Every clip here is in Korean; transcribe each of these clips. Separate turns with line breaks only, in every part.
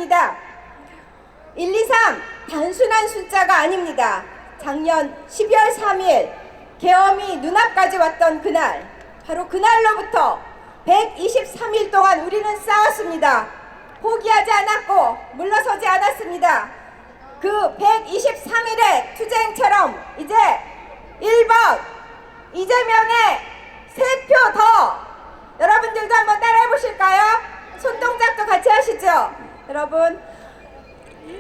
축하합니다. 1, 2, 3 단순한 숫자가 아닙니다. 작년 12월 3일 계엄이 눈앞까지 왔던 그날, 바로 그날로부터 123일 동안 우리는 싸웠습니다. 포기하지 않았고 물러서지 않았습니다. 그 123일의 투쟁처럼 이제 1번 이재명의 3표 더, 여러분들도 한번 따라해 보실까요? 손동작도 같이 하시죠. 여러분,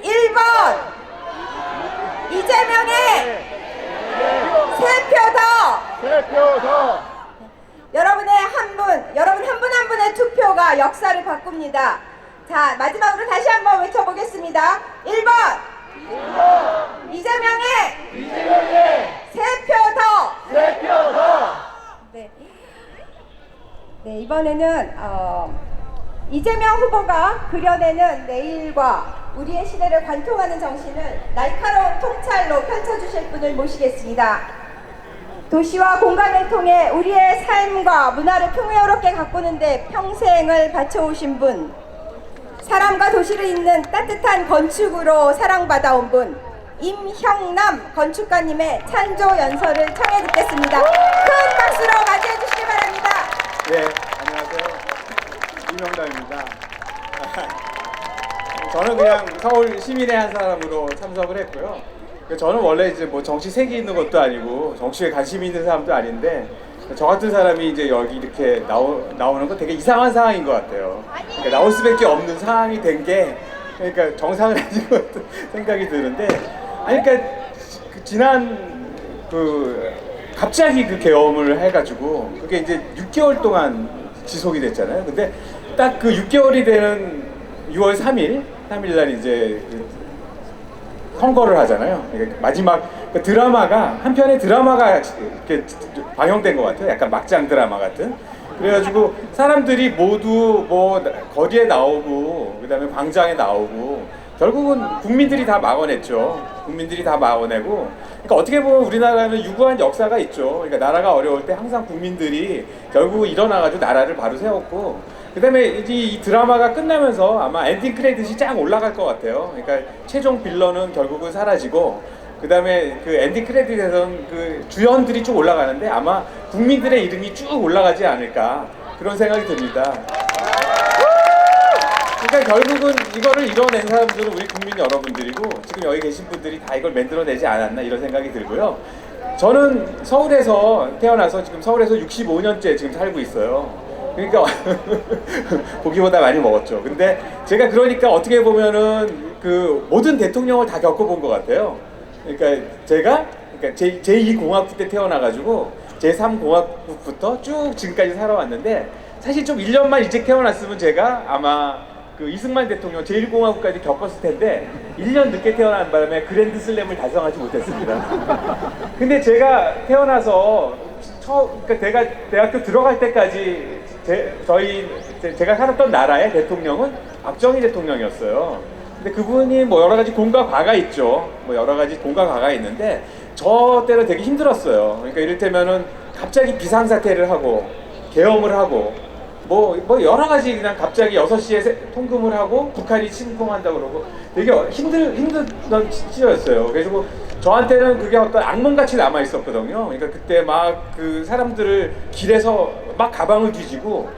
1번 이재명의 3표 더.
3표 더.
여러분 한 분 한 분의 투표가 역사를 바꿉니다. 자, 마지막으로 다시 한번 외쳐보겠습니다. 1번 이재명의 3표 더.
3표 더.
네, 이번에는 이재명 후보가 그려내는 내일과 우리의 시대를 관통하는 정신을 날카로운 통찰로 펼쳐주실 분을 모시겠습니다. 도시와 공간을 통해 우리의 삶과 문화를 풍요롭게 가꾸는데 평생을 바쳐오신 분, 사람과 도시를 잇는 따뜻한 건축으로 사랑받아온 분, 임형남 건축가님의 찬조 연설을 청해 듣겠습니다. 큰 박수로 맞이해 주시기 바랍니다.
네, 안녕하세요. 임영남입니다. 저는 그냥 서울 시민의 한 사람으로 참석을 했고요. 저는 원래 이제 뭐 정치 색이 있는 것도 아니고 정치에 관심이 있는 사람도 아닌데, 저 같은 사람이 이제 여기 이렇게 나오는 건 되게 이상한 상황인 것 같아요. 그러니까 나올 수밖에 없는 상황이 된 게, 그러니까 정상은 아닌 것 같은 생각이 드는데, 아니 그러니까 갑자기 그 계엄을 해가지고 그게 이제 6개월 동안 지속이 됐잖아요. 근데 딱 그 6개월이 되는 6월 3일 날 이제 선거를 하잖아요. 그러니까 마지막 그 드라마가, 한편의 드라마가 이렇게 방영된 것 같아요. 약간 막장 드라마 같은. 그래가지고 사람들이 모두 뭐 거리에 나오고 그다음에 광장에 나오고 결국은 국민들이 다 막아냈죠. 국민들이 다 막아내고, 그러니까 어떻게 보면 우리나라는 유구한 역사가 있죠. 그러니까 나라가 어려울 때 항상 국민들이 결국 일어나가지고 나라를 바로 세웠고, 그 다음에 이 드라마가 끝나면서 아마 엔딩 크레딧이 쫙 올라갈 것 같아요. 그러니까 최종 빌런은 결국은 사라지고, 그 다음에 그 엔딩 크레딧에서는 그 주연들이 쭉 올라가는데 아마 국민들의 이름이 쭉 올라가지 않을까, 그런 생각이 듭니다. 그러니까 결국은 이거를 이뤄낸 사람들은 우리 국민 여러분들이고, 지금 여기 계신 분들이 다 이걸 만들어내지 않았나, 이런 생각이 들고요. 저는 서울에서 태어나서 지금 서울에서 65년째 지금 살고 있어요. 그러니까 보기보다 많이 먹었죠. 근데 제가 그러니까 어떻게 보면은 그 모든 대통령을 다 겪어본 것 같아요. 그러니까 제가 제2공화국 때 태어나가지고 제3공화국부터 쭉 지금까지 살아왔는데, 사실 좀 1년만 일찍 태어났으면 제가 아마 그 이승만 대통령 제1공화국까지 겪었을 텐데 1년 늦게 태어난 바람에 그랜드 슬램을 달성하지 못했습니다. 근데 제가 태어나서 그러니까 제가 대학교 들어갈 때까지 제가 살았던 나라의 대통령은 박정희 대통령이었어요. 근데 그분이 뭐 여러 가지 공과 과가 있죠. 뭐 여러 가지 공과 과가 있는데 저 때는 되게 힘들었어요. 그러니까 이를테면은 갑자기 비상사태를 하고 계엄을 하고 뭐 여러 가지 그냥 갑자기 6시에 통금을 하고 북한이 침공한다고 그러고 되게 힘든 시절이었어요. 그래가지고 저한테는 그게 어떤 악몽같이 남아 있었거든요. 그러니까 그때 막 그 사람들을 길에서 막 가방을 뒤지고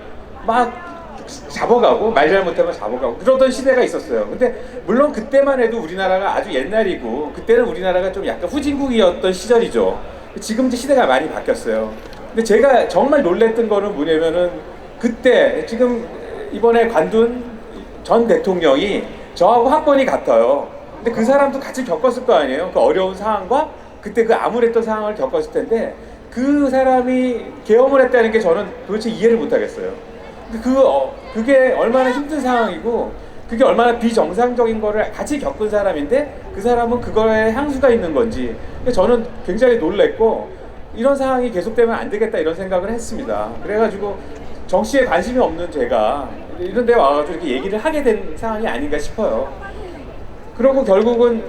막 잡아가고, 말 잘못하면 잡아가고 그러던 시대가 있었어요. 근데 물론 그때만 해도 우리나라가 아주 옛날이고, 그때는 우리나라가 좀 약간 후진국이었던 시절이죠. 지금 이제 시대가 많이 바뀌었어요. 근데 제가 정말 놀랬던 거는 뭐냐면은, 그때 지금 이번에 관둔 전 대통령이 저하고 학번이 같아요. 근데 그 사람도 같이 겪었을 거 아니에요. 그 어려운 상황과 그때 그 암울했던 상황을 겪었을 텐데, 그 사람이 계엄을 했다는 게 저는 도대체 이해를 못 하겠어요. 그게 얼마나 힘든 상황이고, 그게 얼마나 비정상적인 거를 같이 겪은 사람인데 그 사람은 그거에 향수가 있는 건지, 저는 굉장히 놀랬고, 이런 상황이 계속되면 안 되겠다, 이런 생각을 했습니다. 그래가지고 정치에 관심이 없는 제가 이런 데 와가지고 이렇게 얘기를 하게 된 상황이 아닌가 싶어요. 그러고 결국은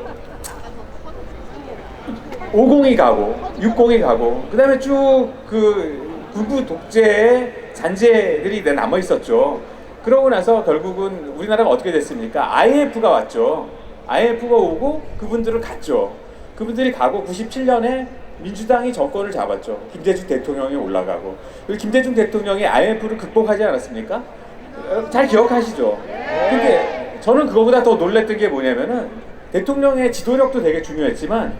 50이 가고 60이 가고, 그 다음에 쭉 그 군부 독재의 잔재들이 남아 있었죠. 그러고 나서 결국은 우리나라가 어떻게 됐습니까? IMF가 왔죠. IMF가 오고 그분들은 갔죠. 그분들이 가고 97년에 민주당이 정권을 잡았죠. 김대중 대통령이 올라가고. 그리고 김대중 대통령이 IMF를 극복하지 않았습니까? 잘 기억하시죠? 근데 저는 그거보다 더 놀랬던 게 뭐냐면은 대통령의 지도력도 되게 중요했지만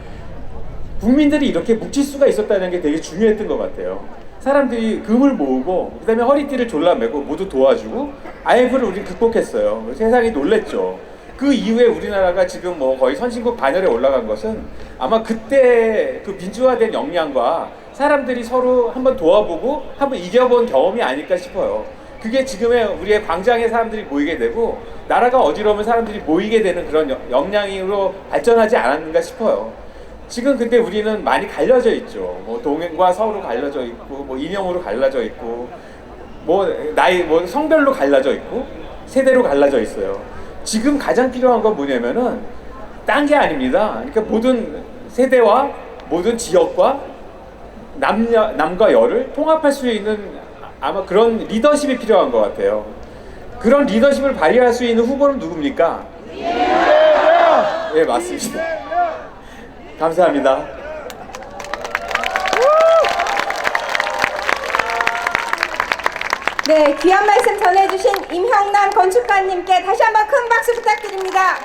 국민들이 이렇게 뭉칠 수가 있었다는 게 되게 중요했던 것 같아요. 사람들이 금을 모으고 그다음에 허리띠를 졸라매고 모두 도와주고 IMF를 우린 극복했어요. 세상이 놀랬죠. 그 이후에 우리나라가 지금 뭐 거의 선진국 반열에 올라간 것은 아마 그때 그 민주화된 역량과 사람들이 서로 한번 도와보고 한번 이겨본 경험이 아닐까 싶어요. 그게 지금의 우리의 광장에 사람들이 모이게 되고 나라가 어지러우면 사람들이 모이게 되는 그런 역량으로 발전하지 않았는가 싶어요. 지금 근데 우리는 많이 갈려져 있죠. 뭐 동행과 서로 갈려져 있고, 뭐 이념으로 갈라져 있고, 뭐 나이, 뭐 성별로 갈라져 있고, 세대로 갈라져 있어요. 지금 가장 필요한 건 뭐냐면은 딴 게 아닙니다. 그러니까 모든 세대와 모든 지역과 남과 여를 통합할 수 있는 아마 그런 리더십이 필요한 것 같아요. 그런 리더십을 발휘할 수 있는 후보는 누굽니까? 예, 맞습니다. 감사합니다.
네, 귀한 말씀 전해주신 임형남 건축가님께 다시 한번 큰 박수 부탁드립니다.